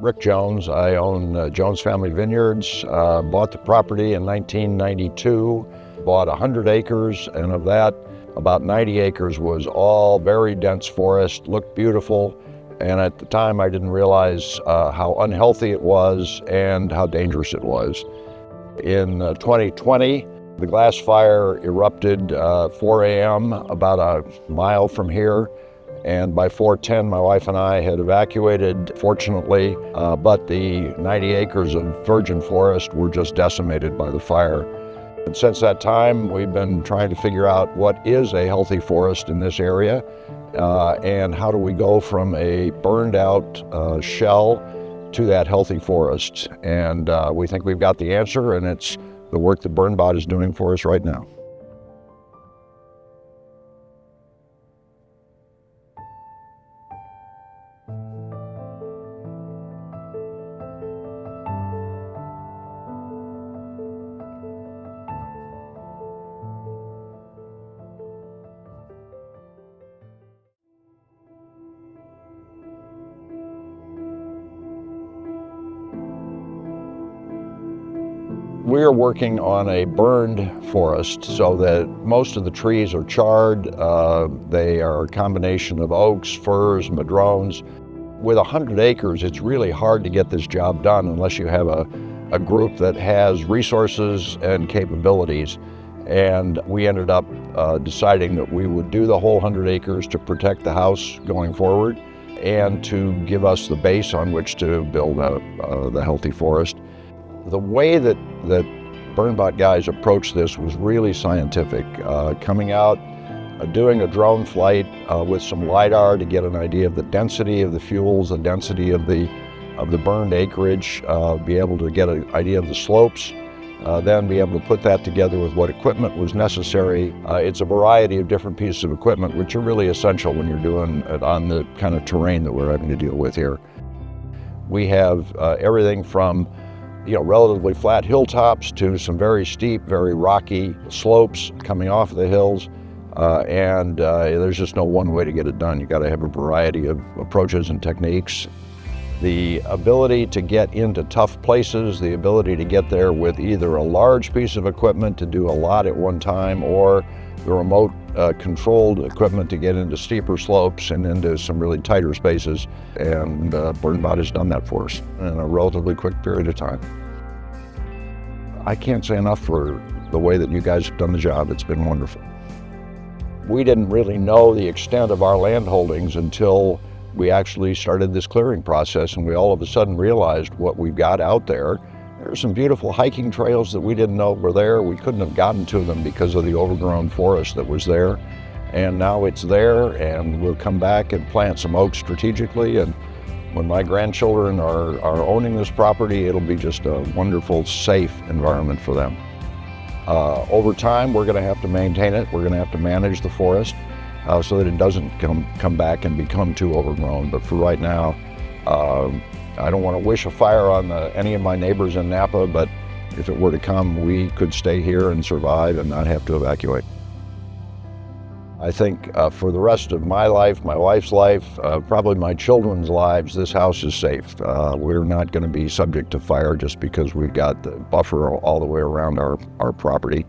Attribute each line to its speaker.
Speaker 1: Rick Jones. I own Jones Family Vineyards. Bought the property in 1992, bought 100 acres, and of that, about 90 acres was all very dense forest, looked beautiful, and at the time I didn't realize how unhealthy it was and how dangerous it was. In 2020, the glass fire erupted 4 a.m. about a mile from here. And by 4:10, my wife and I had evacuated, fortunately, but the 90 acres of virgin forest were just decimated by the fire. And since that time, we've been trying to figure out what is a healthy forest in this area, and how do we go from a burned out shell to that healthy forest. And we think we've got the answer, and it's the work that BurnBot is doing for us right now. We're working on a burned forest so that most of the trees are charred. They are a combination of oaks, firs, madrones. With 100 acres, it's really hard to get this job done unless you have a group that has resources and capabilities. And we ended up deciding that we would do the whole 100 acres to protect the house going forward and to give us the base on which to build the healthy forest. The way that BurnBot guys approached this was really scientific. Coming out, doing a drone flight with some LiDAR to get an idea of the density of the fuels, the density of the burned acreage, be able to get an idea of the slopes, then be able to put that together with what equipment was necessary. It's a variety of different pieces of equipment which are really essential when you're doing it on the kind of terrain that we're having to deal with here. We have everything from relatively flat hilltops to some very steep, very rocky slopes coming off the hills. And there's just no one way to get it done. You got to have a variety of approaches and techniques. The ability to get into tough places, the ability to get there with either a large piece of equipment to do a lot at one time, or the remote controlled equipment to get into steeper slopes and into some really tighter spaces. And BurnBot has done that for us in a relatively quick period of time. I can't say enough for the way that you guys have done the job. It's been wonderful. We didn't really know the extent of our land holdings until we actually started this clearing process, and we all of a sudden realized what we've got out there. There are some beautiful hiking trails that we didn't know were there. We couldn't have gotten to them because of the overgrown forest that was there. And now it's there, and we'll come back and plant some oaks strategically. And when my grandchildren are owning this property, it'll be just a wonderful, safe environment for them. Over time, we're going to have to maintain it. We're going to have to manage the forest so that it doesn't come back and become too overgrown. But for right now, I don't want to wish a fire on any of my neighbors in Napa, but if it were to come, we could stay here and survive and not have to evacuate. I think for the rest of my life, my wife's life, probably my children's lives, this house is safe. We're not going to be subject to fire just because we've got the buffer all the way around our property.